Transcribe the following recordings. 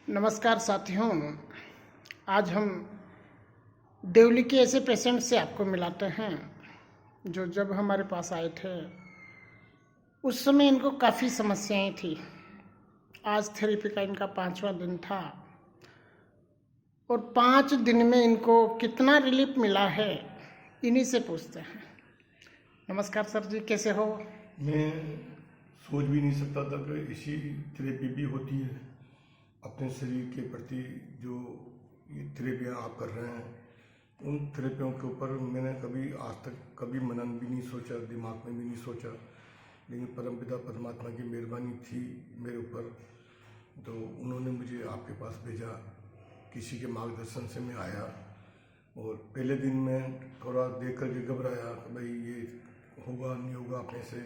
नमस्कार साथियों, आज हम देवली के ऐसे पेशेंट से आपको मिलाते हैं जो जब हमारे पास आए थे उस समय इनको काफ़ी समस्याएं थी। आज थेरेपी का इनका 5वां दिन था और 5 दिन में इनको कितना रिलीफ मिला है इन्हीं से पूछते हैं। नमस्कार सर जी, कैसे हो? मैं सोच भी नहीं सकता था कि ऐसी थेरेपी भी होती है। अपने शरीर के प्रति जो ये थेरेपियाँ आप कर रहे हैं, उन थेरेपियों के ऊपर मैंने कभी आज तक कभी मनन भी नहीं सोचा, दिमाग में भी नहीं सोचा। लेकिन परमपिता परमात्मा की मेहरबानी थी मेरे ऊपर, तो उन्होंने मुझे आपके पास भेजा। किसी के मार्गदर्शन से मैं आया और पहले दिन मैं थोड़ा देख कर के घबराया, भाई ये होगा नहीं होगा अपने से।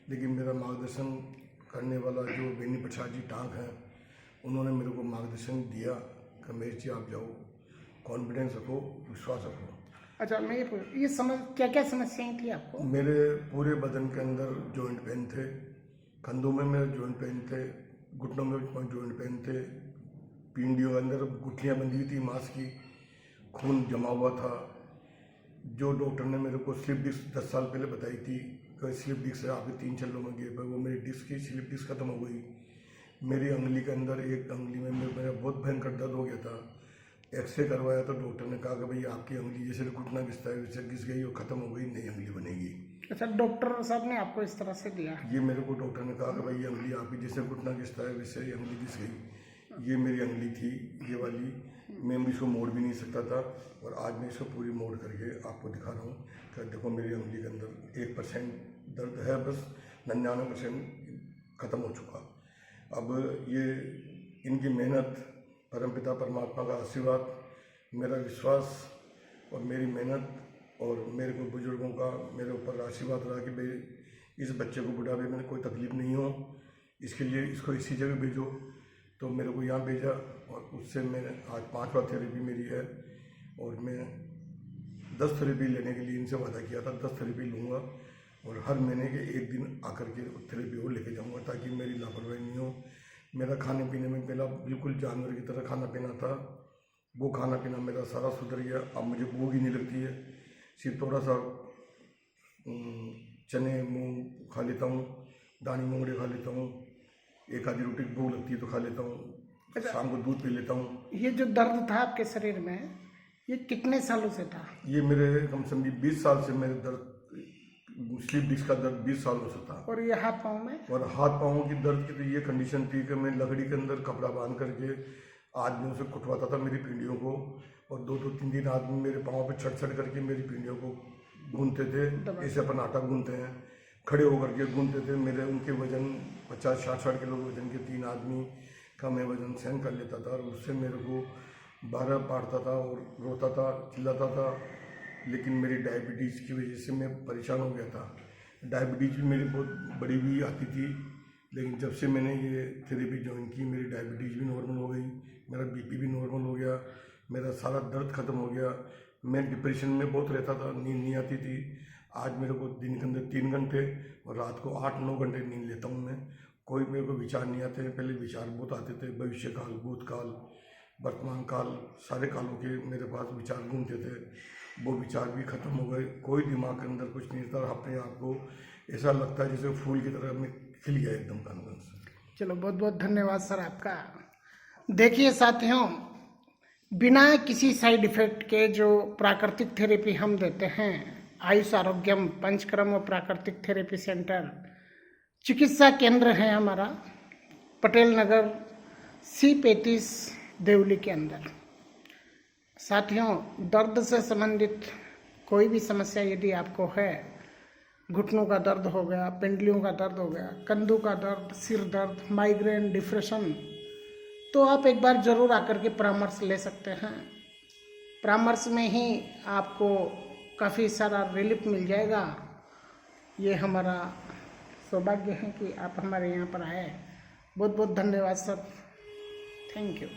लेकिन मेरा मार्गदर्शन करने वाला जो बेनी प्रसाद जी टांग हैं, उन्होंने मेरे को मार्गदर्शन दिया कि मेरे जी आप जाओ, कॉन्फिडेंस रखो, विश्वास रखो। अच्छा, मैं ये समझ क्या क्या समस्याएं थी आपको? मेरे पूरे बदन के अंदर जॉइंट पेन थे, कंधों में मेरे जॉइंट पेन थे, घुटनों में जॉइंट पेन थे, पिंडियों के अंदर गुठलियाँ बंधी हुई थी मांस की, खून जमा हुआ था। जो डॉक्टर ने मेरे को स्लिप डिस्क 10 साल पहले बताई थी कि स्लिप डिस्क से आपके 3 छल्लों में गए, वो मेरी डिस्क की स्लिप डिस्क खत्म हो गई। मेरी उंगली के अंदर एक उंगली में मेरा बहुत भयंकर दर्द हो गया था। एक्सरे करवाया तो डॉक्टर ने कहा कि भाई आपकी उंगली जैसे घुटना घिसता है वैसे घिस गई और ख़त्म हो गई, नई उंगली बनेगी। अच्छा, डॉक्टर साहब ने आपको इस तरह से दिया? ये मेरे को डॉक्टर ने कहा कि भाई ये उंगली आपकी जैसे घुटना घिसता है वैसे ये उंगली घिस गई। ये मेरी उंगली थी, ये वाली। मैं इसको मोड़ भी नहीं सकता था और आज मैं इसको पूरी मोड़ करके आपको दिखा रहा हूँ कि देखो मेरी उंगली के अंदर 1% दर्द है, बस 99% ख़त्म हो चुका। अब ये इनकी मेहनत, परमपिता परमात्मा का आशीर्वाद, मेरा विश्वास और मेरी मेहनत और मेरे को बुजुर्गों का मेरे ऊपर आशीर्वाद रहा कि भाई इस बच्चे को बुढ़ापे में कोई तकलीफ़ नहीं हो, इसके लिए इसको इसी जगह भेजो। तो मेरे को यहाँ भेजा और उससे मैंने आज 5वां थेरेपी मेरी है और मैं 10 थेरेपी लेने के लिए इनसे वादा किया था। 10 थेरेपी लूँगा और हर महीने के 1 दिन आकर के थेरेपी और लेके जाऊँगा ताकि मेरी लापरवाही नहीं हो। मेरा खाने पीने में पहला बिल्कुल जानवर की तरह खाना पीना था, वो खाना पीना मेरा सारा सुधर गया। अब मुझे भूख ही नहीं लगती है, सिर्फ थोड़ा सा चने मूँग खा लेता हूँ, दानी मोंगरे खा लेता हूँ, एक आधी रोटी भूख लगती है तो खा लेता हूँ। अच्छा, शाम को दूध पी लेता हूँ। ये जो दर्द था आपके शरीर में, ये कितने सालों से था? ये मेरे कम से कम 20 साल से मेरे दर्द, स्लीप डिस्क का दर्द 20 सालों से था। और ये हाथ पाँव में? और हाथ पाँव की दर्द की तो ये कंडीशन थी कि मैं लकड़ी के अंदर कपड़ा बांध करके आदमियों से कुटवाता था मेरी पिंडियों को, और 2-2 3-3 आदमी मेरे पाँव पे छट करके मेरी पिंडियों को गूंथते थे, ऐसे अपन आटा गूंथते हैं, खड़े होकर के गूंथते थे। मेरे उनके वजन 50-60 किलो वजन के 3 आदमी का मैं वजन सहन कर लेता था और उससे मेरे को 12 पाड़ता था और रोता था, चिल्लाता था। लेकिन मेरी डायबिटीज़ की वजह से मैं परेशान हो गया था। डायबिटीज़ भी मेरी बहुत बड़ी भी आती थी, लेकिन जब से मैंने ये थेरेपी ज्वाइन की मेरी डायबिटीज़ भी नॉर्मल हो गई, मेरा बीपी भी नॉर्मल हो गया, मेरा सारा दर्द ख़त्म हो गया। मैं डिप्रेशन में बहुत रहता था, नींद नहीं आती थी। आज मेरे को दिन के अंदर 3 घंटे और रात को 8-9 घंटे नींद लेता हूँ मैं। कोई मेरे को विचार नहीं आते हैं, पहले विचार बहुत आते थे, भविष्य काल, भूतकाल, वर्तमान काल, सारे कालों के मेरे पास विचार घूमते थे। वो विचार भी ख़त्म हो गए, कोई दिमाग के अंदर कुछ नहीं था। अपने आप को ऐसा लगता है जैसे फूल की तरह मैं खिल गया एकदम कानून से। चलो, बहुत बहुत धन्यवाद सर आपका। देखिए साथियों, बिना किसी साइड इफेक्ट के जो प्राकृतिक थेरेपी हम देते हैं, आयुष आरोग्यम पंचक्रम और प्राकृतिक थेरेपी सेंटर चिकित्सा केंद्र है हमारा, पटेल नगर C35 देवली के अंदर। साथियों, दर्द से संबंधित कोई भी समस्या यदि आपको है, घुटनों का दर्द हो गया, पिंडलियों का दर्द हो गया, कंधों का दर्द, सिर दर्द, माइग्रेन, डिप्रेशन, तो आप एक बार ज़रूर आकर के परामर्श ले सकते हैं। परामर्श में ही आपको काफ़ी सारा रिलीफ मिल जाएगा। ये हमारा सौभाग्य है कि आप हमारे यहाँ पर आए। बहुत बहुत धन्यवाद सर, थैंक यू।